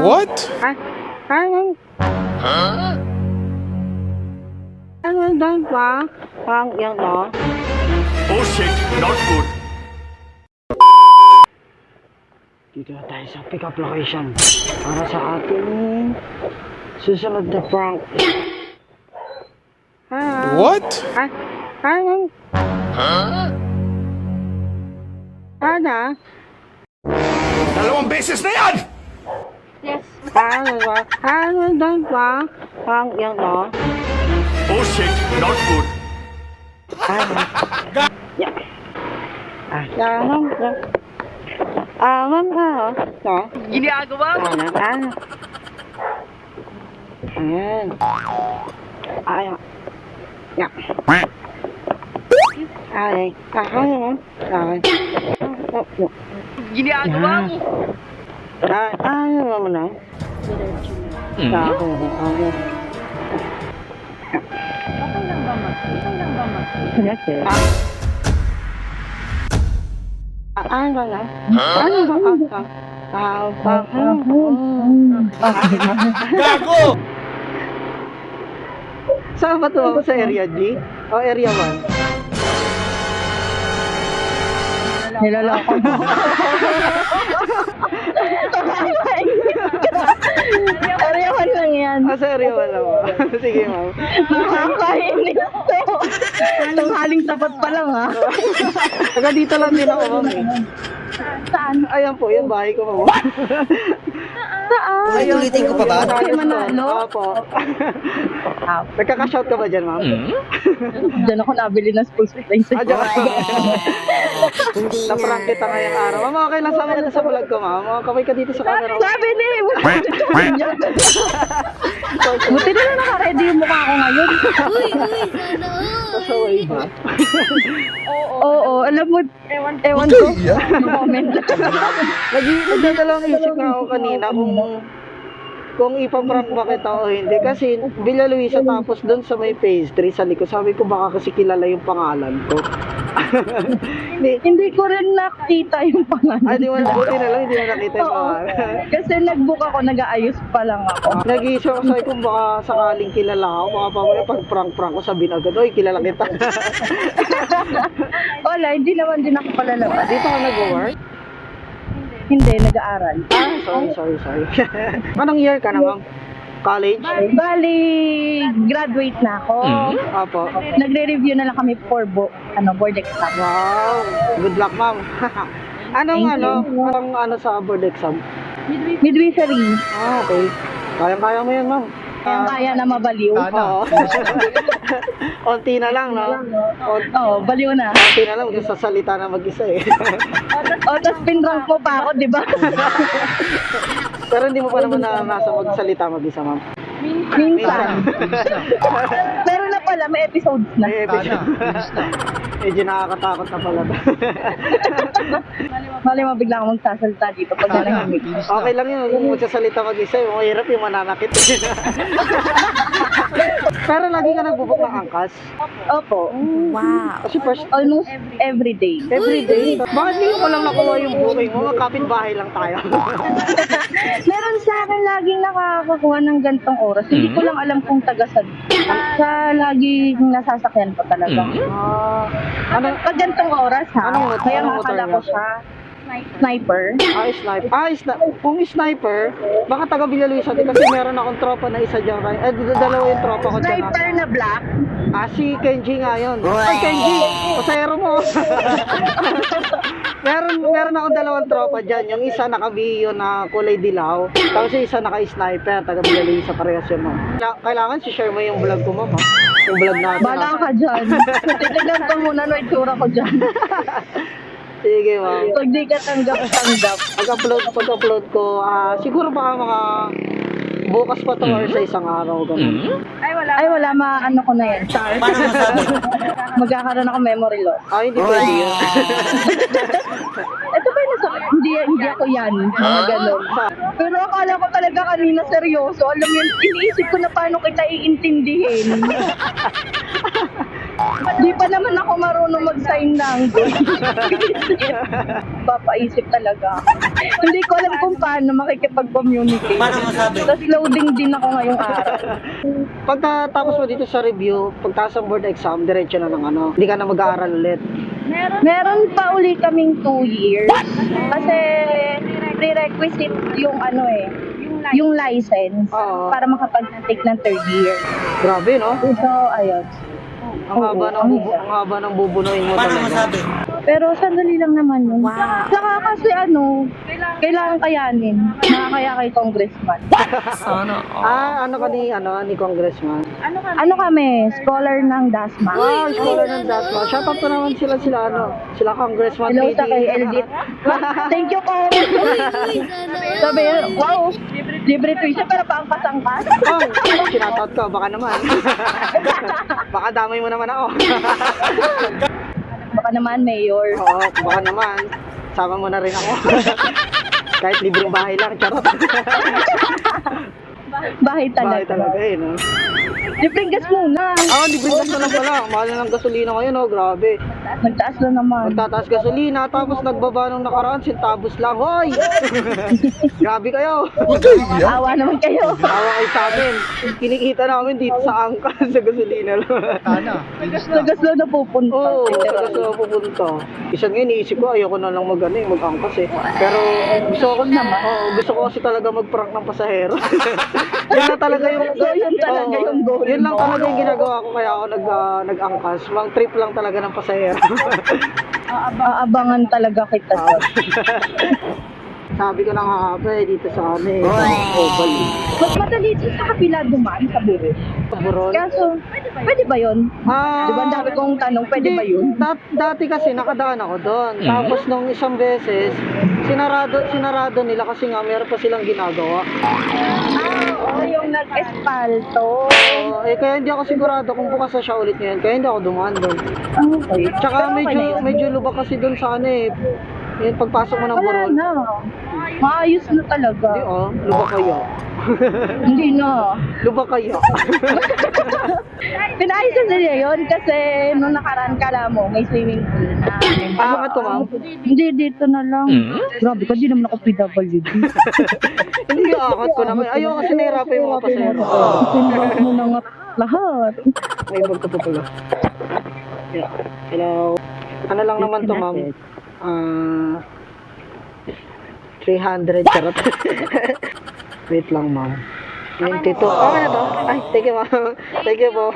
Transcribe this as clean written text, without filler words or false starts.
What? Oh shit, not good. Dito na tayo sa pick-up location para sa ating susunod na prank. What? Dalawang beses na yan! Oh shit, not good. Ginagawa mo? Ayan. Ayan. Yeah. Ay, ginagawa mo? Ayaw mo na. Gago! Saan ba ito? Sa area G? O area 1? Nilaloko mo. Area 1 lang yan. Sa area 1 lang. Sige, ma'am. Nakakainis to. Tanghaling tapat pa lang, ha? Taga dito lang din ako, ma'am. Saan? Ayan po, yung bahay ko, ma'am. Saan? Ulitin ko pa ba? Kay Manalo? Opo. Nagkaka-shout ka ba dyan, ma'am? Diyan ako nabili ng school supplies. Diyan ka. Na-prank kita ngayong araw. Ma'am, okay lang sa akin sa vlog ko, ma'am. Kamay ka dito sa camera. Sabi ni! Buti na lang naka-ready yung mukha ko ngayon. Pasaway ba? Oo, alam mo, ewan ko. Comment. Nagdadalawang isip nga ako kanina kung ipaprank ba kita o hindi. Kasi Villa Luisa tapos doon sa may pastry sa likod. Sabi ko baka kasi kilala yung pangalan ko. Hindi ko rin nakita yung pangalan. Di mo buti na lang hindi na nakita yung pangalan. Kasi nag-book ako, nag-aayos pa lang ako. Nag-iisip ako sabi ko baka sakaling kilala ako. Baka pamaya pag prank-prank ko sabihin agad, oy kilala kita. Wala, hindi naman din ako palalabas. Dito ka nag-work? Hindi, nag-aaral. Sorry. Anong year ka na, ma'am? College? Bali, graduate na ako. Opo. Nagre-review na lang kami for board exam. Wow! Good luck, ma'am. Thank you. Anong sa board exam? Midwifery. Okay. Kayang-kaya mo yan, ma'am. Kaya na mabaliw. Oo. Onti na lang, no? Oo, baliw na. Onti na lang, magsasalita na mag-isa eh. Tapos pinrank mo pa ako, di ba? Pero hindi mo pa naman nasa magsalita mag-isa, ma'am. Minsan. Pero na pala, may episodes na. May episode. Medyo nakakatakot na pala. Mali mo bigla akong magsasalita dito pag nanahimik. Okay lang yun, yung magsasalita mag-isa, yung mahirap yung mananakit. Pero lagi ka nagbubuk ng angkas? Opo. Kasi first, Almost every day. every day. Bakit ngayon ko lang nakuha yung booking mo? Kapit-bahay lang tayo. Meron sa akin laging nakakakuha ng gantong oras. Hindi ko lang alam kung taga saan. Sa laging nasasakyan ko talaga. Pag gantong oras ha, Anong motor? kaya Anong motor makakala ko niya? siya sniper. Kung sniper, baka taga Villa Luisa din kasi meron akong tropa na isa dyan. Dalawa yung tropa ko dyan. Sniper na black. Si Kenji nga yun. Ay, Kenji! Pasayero mo! meron akong dalawang tropa dyan. Yung isa nakabiyo na kulay dilaw. Tapos yung isa naka-sniper. Taga Villa Luisa parehas yun, ma'am. Kailangan si-share mo yung vlog ko, ma'am. Yung vlog natin. Bala ka dyan. Titignan ko muna no itsura ko dyan. Sige, ma'am. Pag di ka tanggap. Pag-upload ko, siguro baka mga bukas pa to or sa isang araw. Ganun. Ay wala, maano ko na yan. Magkakaroon ako memory loss. Hindi pwede yun. Ito ba yung hindi ako yan. Mga ganun. Pero akala ko talaga kanina seryoso. Alam mo yun, iniisip ko na paano kita iintindihin. Di pa naman ako marunong mag-sign language. Papaisip talaga. Hindi ko alam kung paano makikipag-communicate. Tapos loading din ako ngayong araw. Pagkatapos mo dito sa review, pagtaas ng board exam, diretso na ng ano, hindi ka na mag-aaral ulit. Meron pa uli kaming 2 years. Kasi prerequisite yung ano eh, yung license Oo. para makapag-take ng 3rd year. Grabe, no? So, ayun. Ang haba ng ang haba ng bubunuin mo talaga. Pero sandali lang naman yun. Saka kasi ano, kailangan kayanin. Nakakaya kay congressman. Ano ka ni Congressman? Ano kami? Scholar ng DASMA. Wow, scholar ng DASMA. Shout out to naman sila Congressman. Hello PD. sa kay LD. Thank you po. Sabi, wow, libre tuition para paangkas-angkas. Oh, shoutout ka, baka naman. Baka damay mo naman ako. Baka naman, Mayor. Oo, baka naman. Sama mo na rin ako. Kahit libreng bahay lang, charot. Bahay Bahay talaga. talaga eh, no? Libreng gas muna. Libreng gas na lang pala. Mahal na ng gasolina ngayon, oh, grabe. Nagtaas na naman. Magtataas gasolina, tapos nagbaba nung nakaraan, centavos lang. Hoy! Grabe kayo. Awa naman kayo. Tawa kayo sa amin. Kinikita namin dito sa angkas sa gasolina lang. Nagas lang na pupunta. Oo, sa gas na pupunta. Isa nga iniisip ko, ayoko na lang mag-angkas eh. Pero gusto ko kasi talaga mag-prank ng pasahero. Yun lang talaga yung Yun talaga yung goal Yun lang mo. talaga yung ginagawa ko kaya ako nag-angkas. Mang trip lang talaga ng pasahero. Aabangan talaga kita. Sabi ko lang hahapay dito sa amin. Oval. Mas madali din sa kapila dumaan sa buro. Buron. Kaso, pwede ba yun? Di ba ang dami kong tanong, pwede ba yun? Dati kasi nakadaan ako doon. Tapos nung isang beses, sinarado nila kasi nga meron pa silang ginagawa. Oo, yung nag-espalto. Kaya hindi ako sigurado kung bukas na siya ulit ngayon. Kaya hindi ako dumaan doon. Okay. Tsaka Pero okay na yun. medyo lubak kasi doon sa ano eh. Yung pagpasok mo ng Wala Buron. na. Maayos na talaga. Hindi lubak kayo. Hindi na. Lubak kayo. Pinayos na nila yun kasi nung nakaraan kala mo, may swimming pool na. Bakit ko, ma'am? Hindi, dito na lang. Grabe ka, di naman ako PWD. Hindi akot ko naman. Ayoko kasi nahirapan yung mga pasero. Pinrock mo na nga lahat. May bag ko pa pala. Yeah. Hello. Ano lang naman to, ma'am? 300 charot. Wait lang, ma'am. 92. Okay na to. Ay, thank you, ma'am. Thank you po.